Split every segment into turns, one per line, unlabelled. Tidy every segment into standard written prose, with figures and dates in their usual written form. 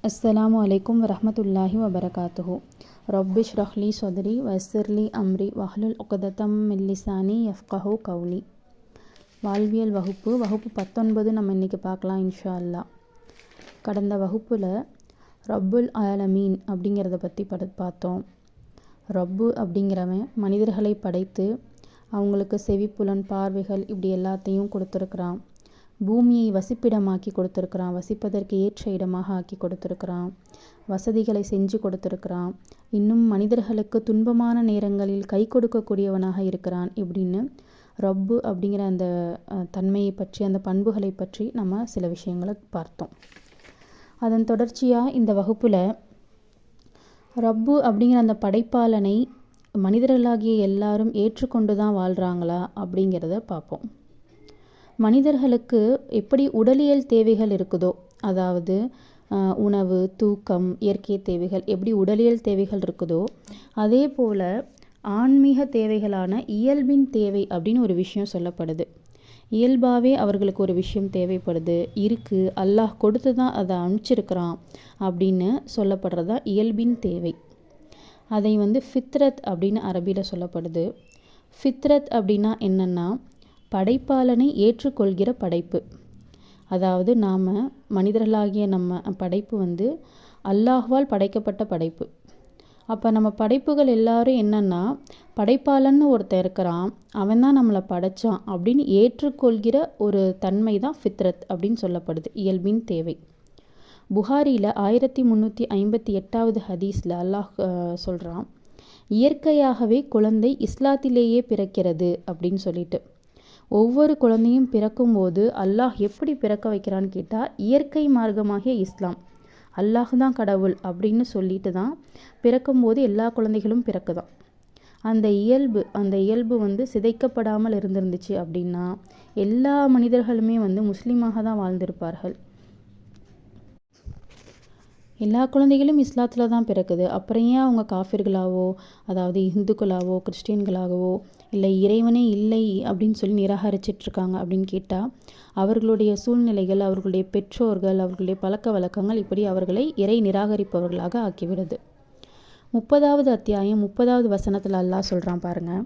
அஸ்ஸலாமு அலைக்கும் வரஹ்மத்துல்லாஹி வபரகாத்துஹு. ரப்பி ஷ்ரஹ் லி ஸத்ரி வயஸ்ஸிர் லி அம்ரி வஹ்லுல் உக்ததம் மின் லிசானி யஃப்கஹு கௌலி. வாழ்வியல் வகுப்பு 19 நம்ம இன்றைக்கி பார்க்கலாம் இன்ஷா அல்லாஹ். கடந்த வகுப்பில் ரப்புல் ஆலமீன் அப்படிங்கிறத பற்றி பார்த்தோம். ரப்பு அப்படிங்கிறவன் மனிதர்களை படைத்து அவங்களுக்கு செவிப்புலன், பார்வைகள் இப்படி எல்லாத்தையும் கொடுத்துருக்குறான். பூமியை வசிப்பிடமாக்கி கொடுத்துருக்குறான், வசிப்பதற்கு ஏற்ற இடமாக ஆக்கி கொடுத்துருக்குறான், வசதிகளை செஞ்சு கொடுத்துருக்குறான். இன்னும் மனிதர்களுக்கு துன்பமான நேரங்களில் கை கொடுக்கக்கூடியவனாக இருக்கிறான். இப்படின்னு ரப்பு அப்படிங்கிற அந்த தன்மையை பற்றி, அந்த பண்புகளை பற்றி நம்ம சில விஷயங்களை பார்த்தோம். அதன் தொடர்ச்சியாக இந்த வகுப்பில் ரப்பு அப்படிங்கிற அந்த படைப்பாளனை மனிதர்களாகிய எல்லாரும் ஏற்றுக்கொண்டு தான் வாழ்கிறாங்களா அப்படிங்கிறத பார்ப்போம். மனிதர்களுக்கு எப்படி உடலியல் தேவைகள் இருக்குதோ, அதாவது உணவு, தூக்கம், இயற்கை தேவைகள் எப்படி உடலியல் தேவைகள் இருக்குதோ, அதே போல் ஆன்மீக தேவைகளான இயல்பின் தேவை அப்படின்னு ஒரு விஷயம் சொல்லப்படுது. இயல்பாகவே அவர்களுக்கு ஒரு விஷயம் தேவைப்படுது, இருக்குது, அல்லாஹ் கொடுத்து தான் அதை அனுப்பிச்சிருக்கிறான் அப்படின்னு சொல்லப்படுறதா இயல்பின் தேவை. அதை ஃபித்ரத் அப்படின்னு அரபியில் சொல்லப்படுது. ஃபித்ரத் அப்படின்னா என்னென்னா, படைப்பாளனை ஏற்றுக்கொள்கிற படைப்பு. அதாவது நாம் மனிதர்களாகிய நம்ம படைப்பு அல்லாஹ்வால் படைக்கப்பட்ட படைப்பு. அப்போ நம்ம படைப்புகள் எல்லாரும் என்னென்னா, படைப்பாளன்னு ஒருத்தர் இருக்கிறான், அவன் தான் நம்மளை படைச்சான் அப்படின்னு ஏற்றுக்கொள்கிற ஒரு தன்மை தான் ஃபித்ரத் அப்படின்னு சொல்லப்படுது, இயல்பின் தேவை. புகாரியில் 1358வது ஹதீஸில் அல்லாஹ் சொல்கிறான், இயற்கையாகவே குழந்தை இஸ்லாத்திலேயே பிறக்கிறது அப்படின்னு சொல்லிட்டு. ஒவ்வொரு குழந்தையும் பிறக்கும்போது அல்லாஹ் எப்படி பிறக்க வைக்கிறான்னு கேட்டால், இயற்கை மார்க்கமாகிய இஸ்லாம், அல்லாஹ் தான் கடவுள் அப்படின்னு சொல்லிட்டு தான் பிறக்கும்போது எல்லா குழந்தைகளும் பிறக்குதான். அந்த இயல்பு சிதைக்கப்படாமல் இருந்துருந்துச்சு அப்படின்னா எல்லா மனிதர்களுமே முஸ்லீமாக தான் வாழ்ந்திருப்பார்கள். எல்லா குழந்தைகளும் இஸ்லாத்தில் தான் பிறக்குது. அப்புறம் ஏன் அவங்க காஃபிர்களாவோ, அதாவது இந்துக்களாவோ, கிறிஸ்டின்களாகவோ, இல்லை இறைவனே இல்லை அப்படின்னு சொல்லி நிராகரிச்சிட்ருக்காங்க அப்படின்னு கேட்டால், அவர்களுடைய சூழ்நிலைகள், அவர்களுடைய பெற்றோர்கள், அவர்களுடைய பழக்க வழக்கங்கள் இப்படி அவர்களை இறை நிராகரிப்பவர்களாக ஆக்கிவிடுது. 30வது அத்தியாயம் 30வது வசனத்தில் அல்லாஹ் சொல்கிறான் பாருங்கள்.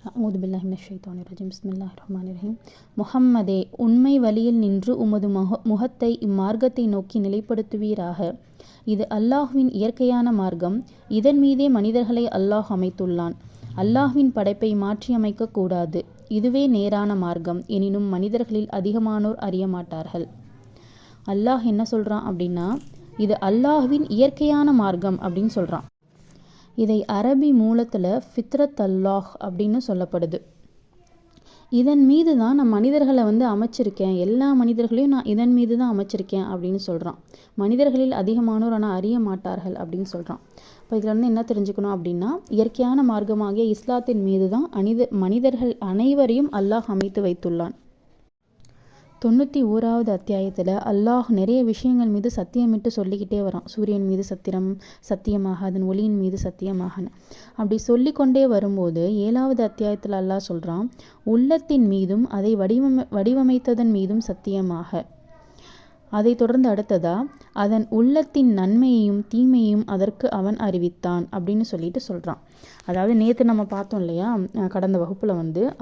அஊது பில்லாஹி மினஷ் ஷைத்தானிர் ரஜீம். பிஸ்மில்லாஹிர் ரஹ்மானிர் ரஹீம். முஹம்மதே, உண்மை வழியில் நின்று உமது முகத்தை இம்மார்க்கத்தை நோக்கி நிலைப்படுத்துவீராக. இது அல்லாஹ்வின் இயற்கையான மார்க்கம். இதன் மீதே மனிதர்களை அல்லாஹ் அமைத்துள்ளான். அல்லாஹ்வின் படைப்பை மாற்றியமைக்க கூடாது. இதுவே நேரான மார்க்கம். எனினும் மனிதர்களில் அதிகமானோர் அறிய மாட்டார்கள். அல்லாஹ் என்ன சொல்கிறான் அப்படின்னா, இது அல்லாஹ்வின் இயற்கையான மார்க்கம் அப்படின்னு சொல்கிறான். இதை அரபி மூலத்தில் ஃபித்ரத் அல்லாஹ் அப்படின்னு சொல்லப்படுது. இதன் மீது தான் நான் மனிதர்களை அமைச்சிருக்கேன், எல்லா மனிதர்களையும் நான் இதன் மீது தான் அமைச்சிருக்கேன் அப்படின்னு சொல்கிறான். மனிதர்களில் அதிகமானோர் ஆனால் அறிய மாட்டார்கள் அப்படின்னு சொல்கிறான். இப்போ இதில் என்ன தெரிஞ்சுக்கணும் அப்படின்னா, இயற்கையான மார்க்கமாகிய இஸ்லாத்தின் மீது தான் மனிதர்கள் அனைவரையும் அல்லாஹ் அமைத்து வைத்துள்ளான். 91வது அத்தியாயத்தில் அல்லாஹ் நிறைய விஷயங்கள் மீது சத்தியமிட்டு சொல்லிக்கிட்டே வரான். சூரியன் மீது சத்தியமாக, அதன் ஒளியின் மீது சத்தியமாகன்னு அப்படி சொல்லிக்கொண்டே வரும்போது 7வது அத்தியாயத்தில் அல்லாஹ் சொல்கிறான், உள்ளத்தின் மீதும் அதை வடிவமைத்ததன் மீதும் சத்தியமாக. அதை தொடர்ந்து அடுத்ததா, அதன் உள்ளத்தின் நன்மையையும் தீமையையும் அதற்கு அவன் அறிவித்தான் அப்படின்னு சொல்லிட்டு சொல்கிறான். அதாவது நேற்று நம்ம பார்த்தோம் இல்லையா, கடந்த வகுப்பில்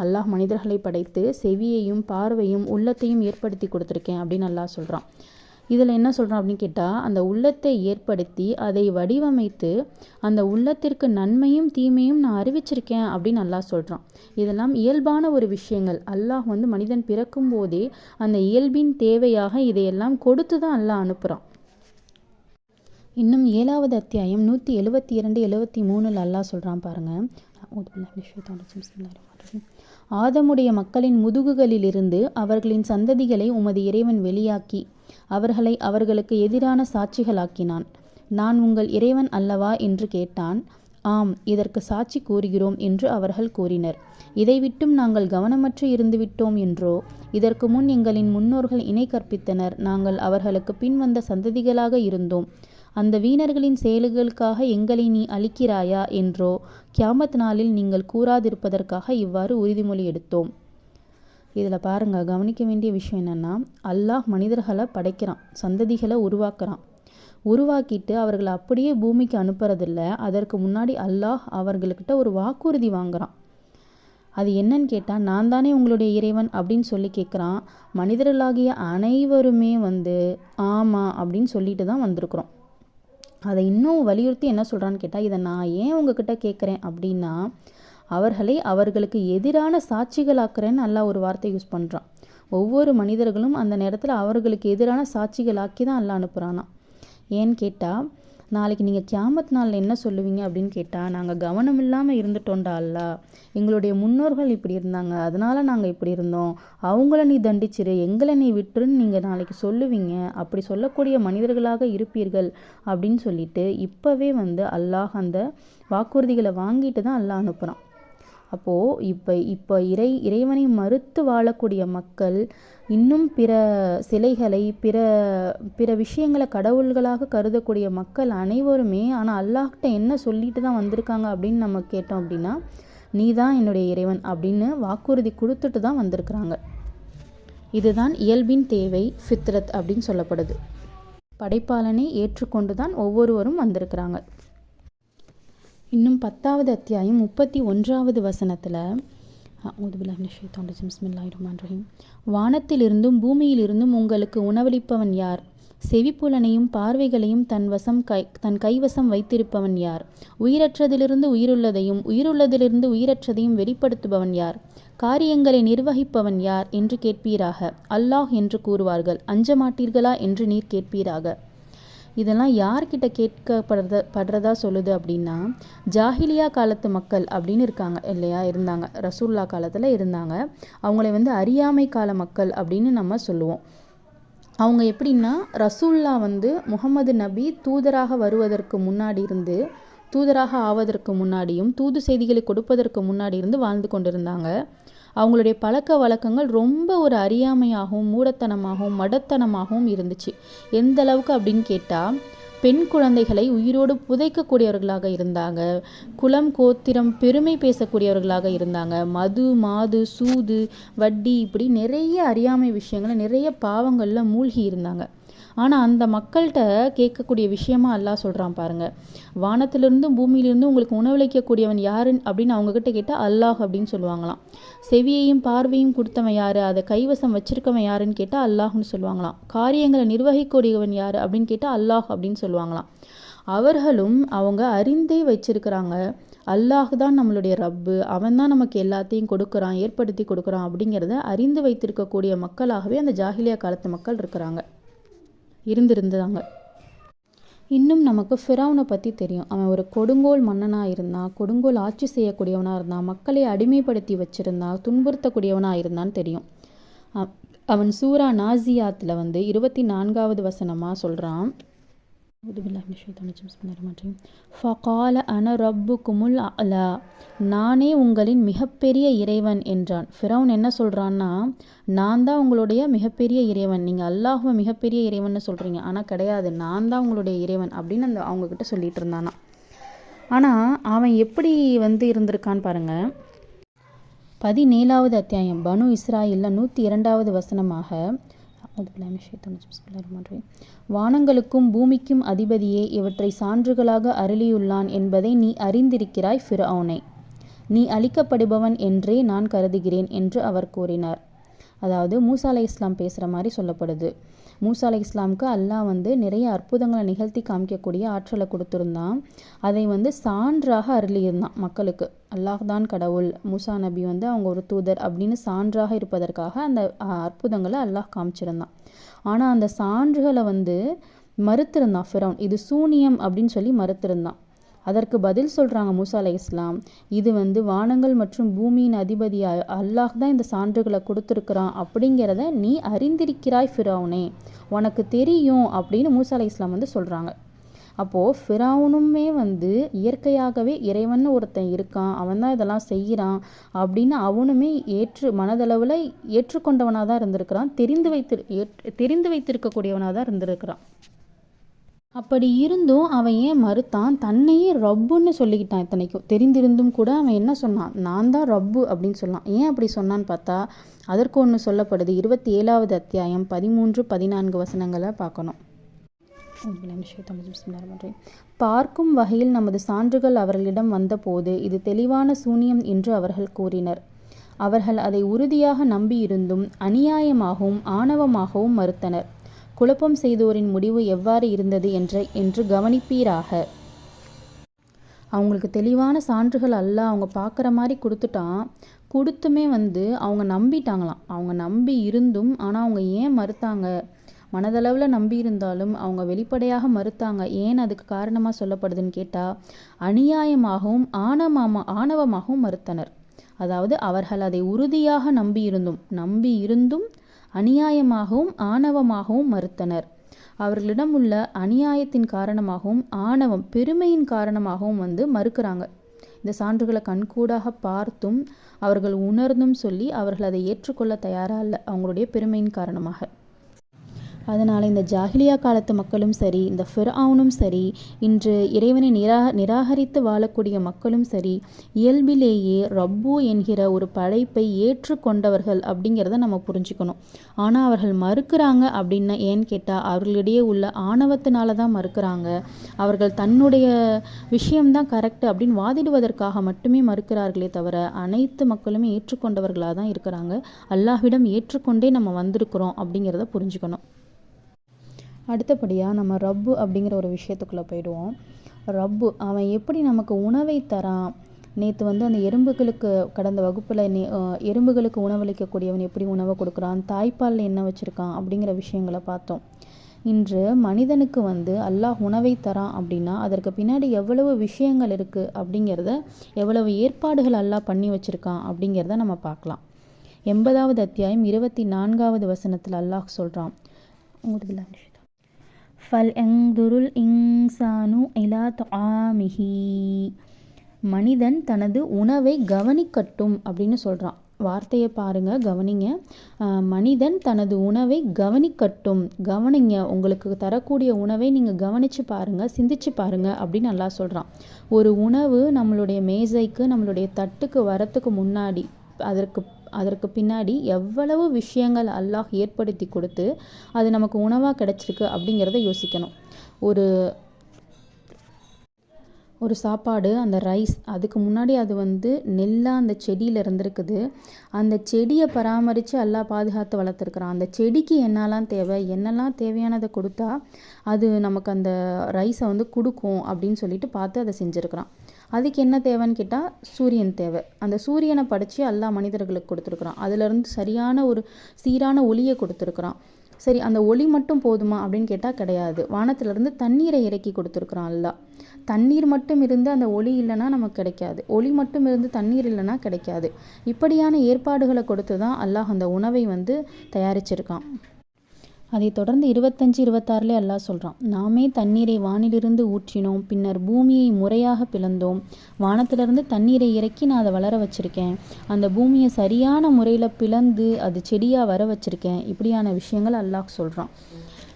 அல்லாஹ் மனிதர்களை படைத்து செவியையும் பார்வையும் உள்ளத்தையும் ஏற்படுத்தி கொடுத்துருக்கேன் அப்படின்னு அல்லாஹ் சொல்கிறான். இதில் என்ன சொல்கிறான் அப்படின்னு கேட்டால், அந்த உள்ளத்தை ஏற்படுத்தி அதை வடிவமைத்து அந்த உள்ளத்திற்கு நன்மையும் தீமையும் நான் அறிவிச்சிருக்கேன் அப்படின்னு அல்லாஹ் சொல்கிறான். இதெல்லாம் இயல்பான ஒரு விஷயங்கள். அல்லாஹ் மனிதன் பிறக்கும் போதே அந்த இயல்பின் தேவையாக இதையெல்லாம் கொடுத்து தான் அல்லாஹ் அனுப்புகிறான். இன்னும் 7வது அத்தியாயம் 172-73 அல்லாஹ் சொல்கிறான் பாருங்கள். ஆதமுடைய மக்களின் முதுகுகளிலிருந்து அவர்களின் சந்ததிகளை உமது இறைவன் வெளியாக்கி அவர்களை அவர்களுக்கு எதிரான சாட்சிகளாக்கினான். நான் உங்கள் இறைவன் அல்லவா என்று கேட்டான். ஆம், இதற்கு சாட்சி கூறுகிறோம் என்று அவர்கள் கூறினர். இதை விட்டும் நாங்கள் கவனமற்று இருந்துவிட்டோம் என்றோ, இதற்கு முன் எங்களின் முன்னோர்கள் இணை கற்பித்தனர், நாங்கள் அவர்களுக்கு பின் வந்த சந்ததிகளாக இருந்தோம், அந்த வீணர்களின் செயல்களுக்காக எங்களை நீ அழிக்கிறாயா என்றோ கியாமத் நாளில் நீங்கள் கூறாதிருப்பதற்காக இவ்வாறு உறுதிமொழி எடுத்தோம். இதில் பாருங்கள், கவனிக்க வேண்டிய விஷயம் என்னென்னா, அல்லாஹ் மனிதர்களை படைக்கிறான், சந்ததிகளை உருவாக்குறான். உருவாக்கிட்டு அவர்களை அப்படியே பூமிக்கு அனுப்புறதில்ல. அதற்கு முன்னாடி அல்லாஹ் அவர்கள்கிட்ட ஒரு வாக்குறுதி வாங்குறான். அது என்னன்னு கேட்டால், நான் தானே உங்களுடைய இறைவன் அப்படின்னு சொல்லி கேட்குறான். மனிதர்களாகிய அனைவருமே ஆமாம் அப்படின்னு சொல்லிட்டு தான் வந்திருக்கிறோம். அதை இன்னும் வலியுறுத்தி என்ன சொல்கிறான்னு கேட்டால், இதை நான் ஏன் உங்ககிட்ட கேட்குறேன் அப்படின்னா, அவர்களை அவர்களுக்கு எதிரான சாட்சிகளாக்குறேன்னு அல்லாஹ் ஒரு வார்த்தை யூஸ் பண்ணுறான். ஒவ்வொரு மனிதர்களும் அந்த நேரத்தில் அவர்களுக்கு எதிரான சாட்சிகளாக்கி தான் அல்லாஹ் அனுப்புகிறானா. ஏன்னு கேட்டால், நாளைக்கு நீங்கள் கியாமத் நாளில் என்ன சொல்லுவீங்க அப்படின்னு கேட்டால், நாங்கள் கவனம் இல்லாமல் இருந்துட்டோண்டா அல்லாஹ், எங்களுடைய முன்னோர்கள் இப்படி இருந்தாங்க, அதனால நாங்கள் இப்படி இருந்தோம், அவங்கள நீ தண்டிச்சிரு, எங்களை நீ விட்டுருன்னு நீங்கள் நாளைக்கு சொல்லுவீங்க, அப்படி சொல்லக்கூடிய மனிதர்களாக இருப்பீர்கள் அப்படின்னு சொல்லிட்டு இப்போவே அல்லாஹ் அந்த வாக்குறுதிகளை வாங்கிட்டு தான் அல்லாஹ் அனுப்புகிறான். அப்போது இப்போ இறைவனை மறுத்து வாழக்கூடிய மக்கள், இன்னும் பிற சிலைகளை பிற விஷயங்களை கடவுள்களாக கருதக்கூடிய மக்கள் அனைவருமே ஆனால் அல்லாஹ்கிட்ட என்ன சொல்லிட்டு தான் வந்திருக்காங்க அப்படின்னு நம்ம கேட்டோம் அப்படின்னா, நீ தான் என்னுடைய இறைவன் அப்படின்னு வாக்குறுதி கொடுத்துட்டு தான் வந்திருக்கிறாங்க. இதுதான் இயல்பின் தேவை, ஃபித்ரத் அப்படின்னு சொல்லப்படுது. படைப்பாளனை ஏற்றுக்கொண்டு தான் ஒவ்வொருவரும் வந்திருக்கிறாங்க. இன்னும் 10வது அத்தியாயம் 31வது வசனத்தில், வானத்திலிருந்தும் பூமியிலிருந்தும் உங்களுக்கு உணவளிப்பவன் யார்? செவிப்புலனையும் பார்வைகளையும் தன் கைவசம் வைத்திருப்பவன் யார்? உயிரற்றதிலிருந்து உயிருள்ளதையும் உயிருள்ளதிலிருந்து உயிரற்றதையும் வெளிப்படுத்துபவன் யார்? காரியங்களை நிர்வகிப்பவன் யார் என்று கேட்பீராக. அல்லாஹ் என்று கூறுவார்கள். அஞ்ச மாட்டீர்களா என்று நீர் கேட்பீராக. இதெல்லாம் யார்கிட்ட கேட்கப்படுறதா சொல்லுது அப்படின்னா, ஜாஹிலியா காலத்து மக்கள் அப்படின்னு இருக்காங்க இல்லையா, இருந்தாங்க, ரசூல்லா காலத்தில் இருந்தாங்க. அவங்களை அறியாமை கால மக்கள் அப்படின்னு நம்ம சொல்லுவோம். அவங்க எப்படின்னா, ரசூல்லா முகமது நபி தூதராக வருவதற்கு முன்னாடி இருந்து, தூதராக ஆவதற்கு முன்னாடியும் தூது செய்திகளை கொடுப்பதற்கு முன்னாடி இருந்து வாழ்ந்து கொண்டிருந்தாங்க. அவங்களுடைய பழக்க வழக்கங்கள் ரொம்ப ஒரு அறியாமையாகவும் மூடத்தனமாகவும் மடத்தனமாகவும் இருந்துச்சு. எந்த அளவுக்கு அப்படின்னு கேட்டால், பெண் குழந்தைகளை உயிரோடு புதைக்கக்கூடியவர்களாக இருந்தாங்க. குலம் கோத்திரம் பெருமை பேசக்கூடியவர்களாக இருந்தாங்க. மது மாது சூது வட்டி இப்படி நிறைய அறியாமை விஷயங்களை நிறைய பாவங்களில் மூழ்கி இருந்தாங்க. ஆனால் அந்த மக்கள்கிட்ட கேட்கக்கூடிய விஷயமா அல்லாஹ் சொல்கிறான் பாருங்க. வானத்திலிருந்தும் பூமியிலிருந்தும் உங்களுக்கு உணவளிக்கக்கூடியவன் யாருன்னு அப்படின்னு அவங்கக்கிட்ட கேட்டால் அல்லாஹ் அப்படின்னு சொல்லுவாங்களாம். செவியையும் பார்வையும் கொடுத்தவன் யார், அதை கைவசம் வச்சிருக்கவன் யாருன்னு கேட்டால் அல்லாஹ்னு சொல்லுவாங்களாம். காரியங்களை நிர்வகிக்கூடியவன் யார் அப்படின்னு கேட்டால் அல்லாஹ் அப்படின்னு சொல்லுவாங்களாம். அவர்களும் அவங்க அறிந்தே வச்சிருக்கிறாங்க, அல்லாஹ் தான் நம்மளுடைய ரப்பு, அவன் தான் நமக்கு எல்லாத்தையும் கொடுக்குறான், ஏற்படுத்தி கொடுக்குறான் அப்படிங்கிறத அறிந்து வைத்திருக்கக்கூடிய மக்களாகவே அந்த ஜாஹிலியா காலத்து மக்கள் இருந்திருந்தாங்க. இன்னும் நமக்கு ஃபிரௌனை பற்றி தெரியும். அவன் ஒரு கொடுங்கோல் மன்னனாக இருந்தான், கொடுங்கோல் ஆட்சி செய்யக்கூடியவனாக இருந்தான், மக்களை அடிமைப்படுத்தி வச்சிருந்தான், துன்புறுத்தக்கூடியவனாக இருந்தான்னு தெரியும். அவன் சூரா நாசியாத்தில் 24வது வசனமாக சொல்கிறான், ஃபகால அன ரப்புக்குமுல் அலா, நானே உங்களின் மிகப்பெரிய இறைவன் என்றான். ஃபிரௌன் என்ன சொல்கிறான்னா, நான் தான் உங்களுடைய மிகப்பெரிய இறைவன், நீங்கள் அல்லாஹ்வை மிகப்பெரிய இறைவன் சொல்கிறீங்க, ஆனால் கிடையாது, நான் தான் உங்களுடைய இறைவன் அப்படின்னு அவங்கக்கிட்ட சொல்லிட்டு இருந்தானா. ஆனால் அவன் எப்படி இருந்திருக்கான்னு பாருங்கள். 17வது அத்தியாயம் பனு இஸ்ராயிலில் 102வது வசனமாக, வானங்களுக்கும் பூமிக்கும் அதிபதியே இவற்றை சான்றுகளாக அருளியுள்ளான் என்பதை நீ அறிந்திருக்கிறாய் ஃபிரௌனே, நீ அழிக்கப்படுபவன் என்றே நான் கருதுகிறேன் என்று அவர் கூறினார். அதாவது மூசா அலைஹிஸ்ஸலாம் பேசுகிற மாதிரி சொல்லப்படுது. மூசா அலைஹிஸ்ஸலாமுக்கு அல்லாஹ் நிறைய அற்புதங்களை நிகழ்த்தி காமிக்கக்கூடிய ஆற்றலை கொடுத்துருந்தான். அதை சான்றாக அருளியிருந்தான் மக்களுக்கு. அல்லாஹ் தான் கடவுள், மூசா நபி அவங்க ஒரு தூதர் அப்படின்னு சான்றாக இருப்பதற்காக அந்த அற்புதங்களை அல்லாஹ் காமிச்சிருந்தான். ஆனால் அந்த சான்றுகளை மறுத்திருந்தான் ஃபிரௌன். இது சூனியம் அப்படின்னு சொல்லி மறுத்திருந்தான். அதற்கு பதில் சொல்கிறாங்க மூசா அலைஹிஸ்ஸலாம், இது வானங்கள் மற்றும் பூமியின் அதிபதி அல்லாஹ் தான் இந்த சான்றுகளை கொடுத்துருக்குறான் அப்படிங்கிறத நீ அறிந்திருக்கிறாய் ஃபிரௌனே, உனக்கு தெரியும் அப்படின்னு மூசா அலைஹிஸ்ஸலாம் சொல்கிறாங்க. அப்போது ஃபிரௌனுமே இயற்கையாகவே இறைவன் ஒருத்தன் இருக்கான், அவன் தான் இதெல்லாம் செய்கிறான் அப்படின்னு அவனுமே மனதளவில் ஏற்றுக்கொண்டவனாக தான் இருந்திருக்கிறான், தெரிந்து வைத்திருக்கக்கூடியவனாக தான் இருந்திருக்கிறான். அப்படி இருந்தும் அவன் ஏன் மறுத்தான்? தன்னையே ரப்புன்னு சொல்லிக்கிட்டான். இத்தனைக்கும் தெரிந்திருந்தும் கூட அவன் என்ன சொன்னான்? நான் தான் ரப்பு அப்படின்னு சொன்னான். ஏன் அப்படி சொன்னான்னு பார்த்தா, அதற்கு ஒன்று சொல்லப்படுது. 27வது அத்தியாயம் 13-14 வசனங்களை பார்க்கணும். பார்க்கும் வகையில் நமது சான்றுகள் அவர்களிடம் வந்தபோது இது தெளிவான சூனியம் என்று அவர்கள் கூறினர். அவர்கள் அதை உறுதியாக நம்பியிருந்தும் அநியாயமாகவும் ஆணவமாகவும் மறுத்தனர். குழப்பம் செய்தோரின் முடிவு எவ்வாறு இருந்தது என்று கவனிப்பீராக. அவங்களுக்கு தெளிவான சான்றுகள் அல்லாஹ் அவங்க பார்க்குற மாதிரி கொடுத்துமே அவங்க நம்பிட்டாங்களாம். அவங்க நம்பி இருந்தும் ஆனால் அவங்க ஏன் மறுத்தாங்க? மனதளவில் நம்பி இருந்தாலும் அவங்க வெளிப்படையாக மறுத்தாங்க. ஏன் அதுக்கு காரணமாக சொல்லப்படுதுன்னு கேட்டால், அநியாயமாகவும் ஆணவமாகவும் மறுத்தனர். அதாவது அவர்கள் அதை உறுதியாக நம்பி இருந்தும் அநியாயமாகவும் ஆணவமாகவும் மறுத்தனர். அவர்களிடம் உள்ள அநியாயத்தின் காரணமாகவும் ஆணவம் பெருமையின் காரணமாகவும் மறுக்கிறாங்க. இந்த சான்றுகளை கண்கூடாக பார்த்தும் அவர்கள் உணர்ந்தும் சொல்லி அவர்கள் அதை ஏற்றுக்கொள்ள தயாராக இல்லை, அவங்களுடைய பெருமையின் காரணமாக. அதனால் இந்த ஜாஹிலியா காலத்து மக்களும் சரி, இந்த ஃபிர்அவுனும் சரி, இன்று இறைவனை நிராகரித்து வாழக்கூடிய மக்களும் சரி, இயல்பிலேயே ரப்பு என்கிற ஒரு படைப்பை ஏற்றுக்கொண்டவர்கள் அப்படிங்கிறத நம்ம புரிஞ்சுக்கணும். ஆனால் அவர்கள் மறுக்கிறாங்க அப்படின்னா ஏன்னு கேட்டால், அவர்களிடையே உள்ள ஆணவத்தினால தான் மறுக்கிறாங்க. அவர்கள் தன்னுடைய விஷயம்தான் கரெக்டு அப்படின்னு வாதிடுவதற்காக மட்டுமே மறுக்கிறார்களே தவிர, அனைத்து மக்களுமே ஏற்றுக்கொண்டவர்களாக தான் இருக்கிறாங்க. அல்லாஹ்விடம் ஏற்றுக்கொண்டே நம்ம வந்திருக்கிறோம் அப்படிங்கிறத புரிஞ்சுக்கணும். அடுத்தபடியாக நம்ம ரப்பு அப்படிங்கிற ஒரு விஷயத்துக்குள்ளே போயிடுவோம். ரப்பு அவன் எப்படி நமக்கு உணவை தரான்? நேற்று அந்த எறும்புகளுக்கு கடந்த வகுப்பில் எறும்புகளுக்கு உணவளிக்கக்கூடியவன் எப்படி உணவை கொடுக்குறான், தாய்ப்பாலில் என்ன வச்சுருக்கான் அப்படிங்கிற விஷயங்களை பார்த்தோம். இன்று மனிதனுக்கு அல்லாஹ் உணவை தரான் அப்படின்னா அதற்கு பின்னாடி எவ்வளவு விஷயங்கள் இருக்குது அப்படிங்கிறத, எவ்வளவு ஏற்பாடுகள் அல்லாஹ் பண்ணி வச்சுருக்கான் அப்படிங்கிறத நம்ம பார்க்கலாம். 80வது அத்தியாயம் 24வது வசனத்தில் அல்லாஹ் சொல்கிறான், ஃபல்யன்துருல் இன்சானு இலா துஆமிஹி, மனிதன் தனது உணவை கவனிக்கட்டும் அப்படின்னு சொல்கிறான். வார்த்தையை பாருங்க, கவனிங்க. மனிதன் தனது உணவை கவனிக்கட்டும், கவனிங்க. உங்களுக்கு தரக்கூடிய உணவை நீங்கள் கவனித்து பாருங்கள், சிந்திச்சு பாருங்கள் அப்படின்னு அல்லாஹ் சொல்கிறான். ஒரு உணவு நம்மளுடைய மேசைக்கு, நம்மளுடைய தட்டுக்கு வரத்துக்கு முன்னாடி அதற்கு பின்னாடி எவ்வளவு விஷயங்கள் அல்லாஹ் ஏற்படுத்தி கொடுத்து அது நமக்கு உணவாக கிடைச்சிருக்கு அப்படிங்கிறத யோசிக்கணும். ஒரு சாப்பாடு, அந்த ரைஸ், அதுக்கு முன்னாடி அது நெல்லாக அந்த செடியில் இருந்திருக்குது. அந்த செடியை பராமரித்து அல்லாஹ் பாதுகாத்து வளர்த்துருக்குறான். அந்த செடிக்கு என்னெல்லாம் தேவையானதை கொடுத்தா அது நமக்கு அந்த ரைஸை கொடுக்கும் அப்படின்னு சொல்லிட்டு பார்த்து அதை செஞ்சுருக்கிறான். அதுக்கு என்ன தேவைன்னு கேட்டால் சூரியன் தேவை. அந்த சூரியனை படைச்சி அல்லாஹ் மனிதர்களுக்கு கொடுத்துருக்குறான். அதிலிருந்து சரியான ஒரு சீரான ஒளியை கொடுத்துருக்குறான். சரி, அந்த ஒளி மட்டும் போதுமா அப்படின்னு கேட்டால் கிடையாது. வானத்திலிருந்து தண்ணீரை இறக்கி கொடுத்துருக்குறான் அல்லாஹ். தண்ணீர் மட்டும் இருந்து அந்த ஒளி இல்லைன்னா நமக்கு கிடைக்காது, ஒளி மட்டும் இருந்து தண்ணீர் இல்லைன்னா கிடைக்காது. இப்படியான ஏற்பாடுகளை கொடுத்து தான் அல்லாஹ் அந்த உணவை தயாரிச்சிருக்கான். அதை தொடர்ந்து 25-26 அல்லாஹ் சொல்கிறான், நாமே தண்ணீரை வானிலிருந்து ஊற்றினோம், பின்னர் பூமியை முறையாக பிளந்தோம், வானத்திலிருந்து தண்ணீரை இறக்கி நான் அதை வளர வச்சுருக்கேன், அந்த பூமியை சரியான முறையில் பிளந்து அது செடியாக வர வச்சுருக்கேன். இப்படியான விஷயங்கள் அல்லாஹ் சொல்கிறான்.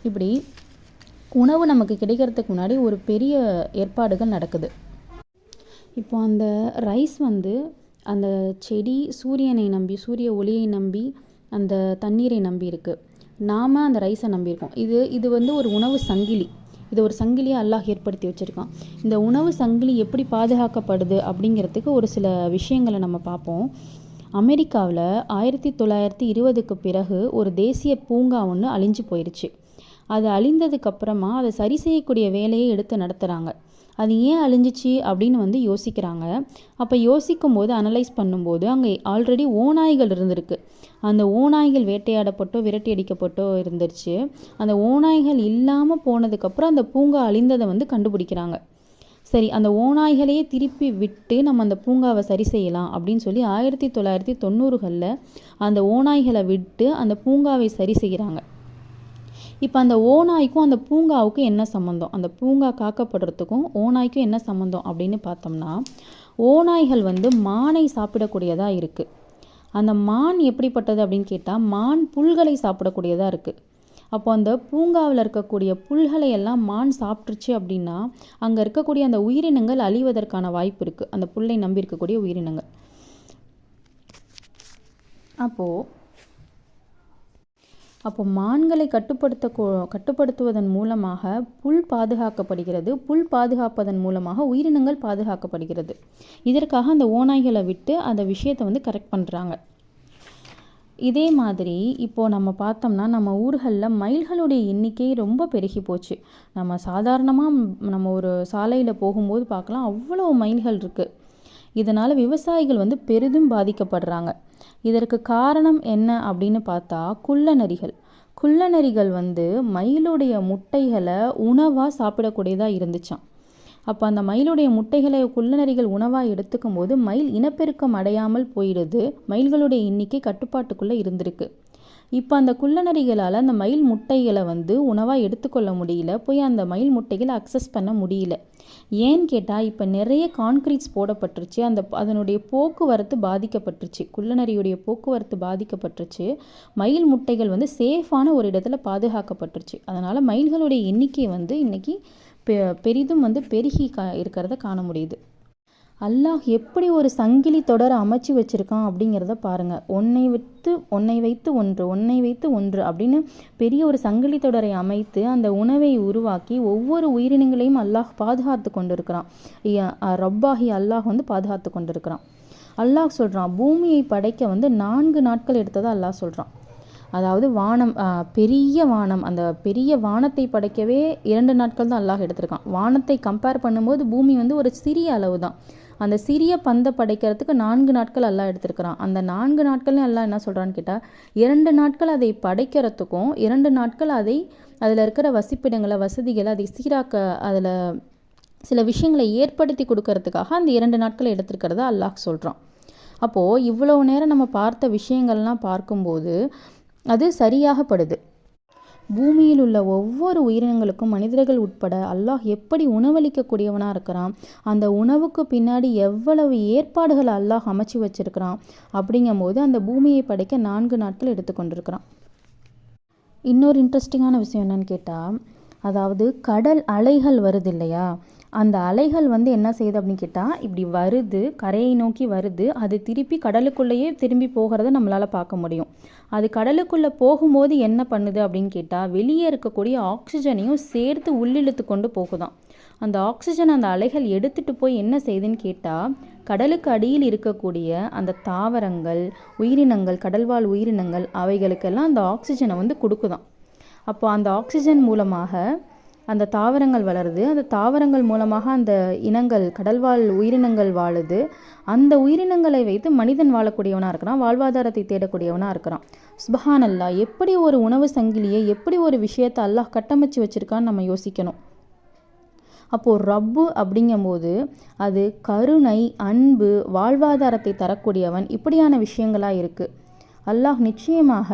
இப்படி உணவு நமக்கு கிடைக்கிறதுக்கு முன்னாடி ஒரு பெரிய ஏற்பாடுகள் நடக்குது. இப்போ அந்த ரைஸ் அந்த செடி சூரியனை நம்பி, சூரிய ஒளியை நம்பி, அந்த தண்ணீரை நம்பி இருக்குது. நாம் அந்த ரைஸை நம்பியிருக்கோம். இது ஒரு உணவு சங்கிலி. இது ஒரு சங்கிலியை அல்லாஹ் ஏற்படுத்தி வச்சுருக்கான். இந்த உணவு சங்கிலி எப்படி பாதுகாக்கப்படுது அப்படிங்கிறதுக்கு ஒரு சில விஷயங்களை நம்ம பார்ப்போம். அமெரிக்காவில் 1920க்கு பிறகு ஒரு தேசிய பூங்கா ஒன்று அழிஞ்சு போயிடுச்சு. அது அழிந்ததுக்கப்புறமா அதை சரி செய்யக்கூடிய வேலையை எடுத்து நடத்துகிறாங்க. அது ஏன் அழிஞ்சிச்சு அப்படின்னு யோசிக்கிறாங்க. அப்போ யோசிக்கும் போது, அனலைஸ் பண்ணும்போது அங்கே ஆல்ரெடி ஓநாய்கள் இருந்திருக்கு. அந்த ஓநாய்கள் வேட்டையாடப்பட்டோ விரட்டி அடிக்கப்பட்டோ இருந்துருச்சு. அந்த ஓநாய்கள் இல்லாமல் போனதுக்கப்புறம் அந்த பூங்கா அழிந்ததை கண்டுபிடிக்கிறாங்க. சரி, அந்த ஓநாய்களையே திருப்பி விட்டு நம்ம அந்த பூங்காவை சரி செய்யலாம் அப்படின்னு சொல்லி 1990களில் அந்த ஓநாய்களை விட்டு அந்த பூங்காவை சரி செய்கிறாங்க. இப்போ அந்த ஓநாய்க்கும் அந்த பூங்காவுக்கும் என்ன சம்மந்தம், அந்த பூங்கா காக்கப்படுறதுக்கும் ஓநாய்க்கும் என்ன சம்மந்தம் அப்படின்னு பார்த்தோம்னா, ஓநாய்கள் மானை சாப்பிடக்கூடியதாக இருக்குது. அந்த மான் எப்படிப்பட்டது அப்படின்னு கேட்டால், மான் புல்களை சாப்பிடக்கூடியதாக இருக்குது. அப்போ அந்த பூங்காவில் இருக்கக்கூடிய புல்களை எல்லாம் மான் சாப்பிட்ருச்சு அப்படின்னா அங்கே இருக்கக்கூடிய அந்த உயிரினங்கள் அழிவதற்கான வாய்ப்பு இருக்குது, அந்த புல்லை நம்பி இருக்கக்கூடிய உயிரினங்கள். அப்போது அப்போ மான்களை கட்டுப்படுத்துவதன் மூலமாக புல் பாதுகாக்கப்படுகிறது. புல் பாதுகாப்பதன் மூலமாக உயிரினங்கள் பாதுகாக்கப்படுகிறது. இதற்காக அந்த ஓநாய்களை விட்டு அந்த விஷயத்தை கரெக்ட் பண்ணுறாங்க. இதே மாதிரி இப்போது நம்ம பார்த்தோம்னா நம்ம ஊர்களில் மயில்களுடைய எண்ணிக்கை ரொம்ப பெருகி போச்சு. நம்ம சாதாரணமாக நம்ம ஒரு சாலையில் போகும்போது பார்க்கலாம், அவ்வளோ மயில்கள் இருக்குது. இதனால் விவசாயிகள் பெரிதும் பாதிக்கப்படுறாங்க. இதற்கு காரணம் என்ன அப்படின்னு பார்த்தா குள்ளநரிகள் மயிலுடைய முட்டைகளை உணவாக சாப்பிடக்கூடியதாக இருந்துச்சாம். அப்போ அந்த மயிலுடைய முட்டைகளை குள்ளநரிகள் உணவாக எடுத்துக்கும் போது மயில் இனப்பெருக்கம் அடையாமல் போயிடுது. மயில்களுடைய எண்ணிக்கை கட்டுப்பாட்டுக்குள்ளே இருந்திருக்கு. இப்போ அந்த குள்ளநரிகளால் அந்த மயில் முட்டைகளை உணவாக எடுத்துக்கொள்ள முடியல, போய் அந்த மயில் முட்டைகளை அக்சஸ் பண்ண முடியல. ஏன்னு கேட்டால் இப்போ நிறைய கான்கிரீட்ஸ் போடப்பட்டுருச்சு. அதனுடைய போக்குவரத்து பாதிக்கப்பட்டுருச்சு. குள்ளநரியுடைய போக்குவரத்து பாதிக்கப்பட்டுருச்சு. மயில் முட்டைகள் சேஃபான ஒரு இடத்துல பாதுகாக்கப்பட்டுருச்சு. அதனால் மயில்களுடைய எண்ணிக்கை இன்னைக்கு பெரிதும் பெருகி இருக்கிறத காண முடியுது. அல்லாஹ் எப்படி ஒரு சங்கிலி தொடரை அமைச்சு வச்சுருக்கான் அப்படிங்கிறத பாருங்கள். ஒன்றை வைத்து ஒன்று அப்படின்னு பெரிய ஒரு சங்கிலி தொடரை அமைத்து அந்த உணவை உருவாக்கி ஒவ்வொரு உயிரினங்களையும் அல்லாஹ் பாதுகாத்து கொண்டிருக்கிறான். ரப்பாகி அல்லாஹ் பாதுகாத்து கொண்டிருக்கிறான். அல்லாஹ் சொல்கிறான், பூமியை படைக்க 4 நாட்கள் எடுத்ததாக அல்லாஹ் சொல்கிறான். அதாவது பெரிய வானம், அந்த பெரிய வானத்தை படைக்கவே 2 நாட்கள் தான் அல்லாஹ் எடுத்திருக்கான். வானத்தை கம்பேர் பண்ணும்போது பூமி ஒரு சிறிய அளவு தான். அந்த சிறிய பந்தை படைக்கிறதுக்கு 4 நாட்கள் அல்லாஹ் எடுத்திருக்கிறான். அந்த 4 நாட்கள்லையும் அல்லாஹ் என்ன சொல்கிறான்னு கேட்டால், 2 நாட்கள் அதை படைக்கிறதுக்கும் 2 நாட்கள் அதில் இருக்கிற வசதிகளை அதை சீராக்க, அதில் சில விஷயங்களை ஏற்படுத்தி கொடுக்கறதுக்காக அந்த 2 நாட்களை எடுத்திருக்கிறத அல்லாஹ் சொல்கிறான். அப்போது இவ்வளோ நேரம் நம்ம பார்த்த விஷயங்கள்லாம் பார்க்கும்போது அது சரியாகப்படுது. பூமியில் உள்ள ஒவ்வொரு உயிரினங்களுக்கும் மனிதர்கள் உட்பட அல்லாஹ் எப்படி உணவளிக்கக்கூடியவனாக இருக்கிறான், அந்த உணவுக்கு பின்னாடி எவ்வளவு ஏற்பாடுகளை அல்லாஹ் அமைச்சு வச்சிருக்கிறான் அப்படிங்கும்போது அந்த பூமியை படைக்க 4 நாட்கள் எடுத்துக்கொண்டிருக்கிறான். இன்னொரு இன்ட்ரெஸ்டிங்கான விஷயம் என்னன்னு கேட்டால், அதாவது கடல் அலைகள் வருது இல்லையா, அந்த அலைகள் என்ன செய்யுது அப்படின்னு கேட்டால், இப்படி வருது, கரையை நோக்கி வருது, அது திருப்பி கடலுக்குள்ளேயே திரும்பி போகிறத நம்மளால் பார்க்க முடியும். அது கடலுக்குள்ளே போகும்போது என்ன பண்ணுது அப்படின்னு கேட்டால், வெளியே இருக்கக்கூடிய ஆக்சிஜனையும் சேர்த்து உள்ளிழுத்து கொண்டு போகுதான். அந்த ஆக்சிஜன் அந்த அலைகள் எடுத்துகிட்டு போய் என்ன செய்யுதுன்னு கேட்டால், கடலுக்கு அடியில் இருக்கக்கூடிய அந்த தாவரங்கள், உயிரினங்கள், கடல்வாழ் உயிரினங்கள் அவைகளுக்கெல்லாம் அந்த ஆக்சிஜனை கொடுக்குதான். அப்போ அந்த ஆக்சிஜன் மூலமாக அந்த தாவரங்கள் வளருது. அந்த தாவரங்கள் மூலமாக அந்த இனங்கள், கடல்வாழ் உயிரினங்கள் வாழுது. அந்த உயிரினங்களை வைத்து மனிதன் வாழக்கூடியவனாக இருக்கிறான், வாழ்வாதாரத்தை தேடக்கூடியவனாக இருக்கிறான். சுப்ஹானல்லாஹ், எப்படி ஒரு உணவு சங்கிலியை, எப்படி ஒரு விஷயத்தை அல்லாஹ் கட்டமைச்சு வச்சுருக்கான்னு நம்ம யோசிக்கணும். அப்போது ரப்பு அப்படிங்கும்போது அது கருணை, அன்பு, வாழ்வாதாரத்தை தரக்கூடியவன், இப்படியான விஷயங்களாக இருக்குது. அல்லாஹ் நிச்சயமாக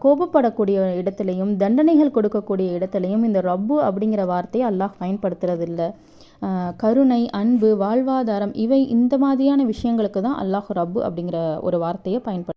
கோபப்படக்கூடிய இடத்துலையும் தண்டனைகள் கொடுக்கக்கூடிய இடத்துலையும் இந்த ரப்பு அப்படிங்கிற வார்த்தையை அல்லாஹ் பயன்படுத்துறதில்லை. கருணை, அன்பு, வாழ்வாதாரம், இந்த மாதிரியான விஷயங்களுக்கு தான் அல்லாஹ் ரப்பு அப்படிங்கிற ஒரு வார்த்தையை பயன்படுத்தும்.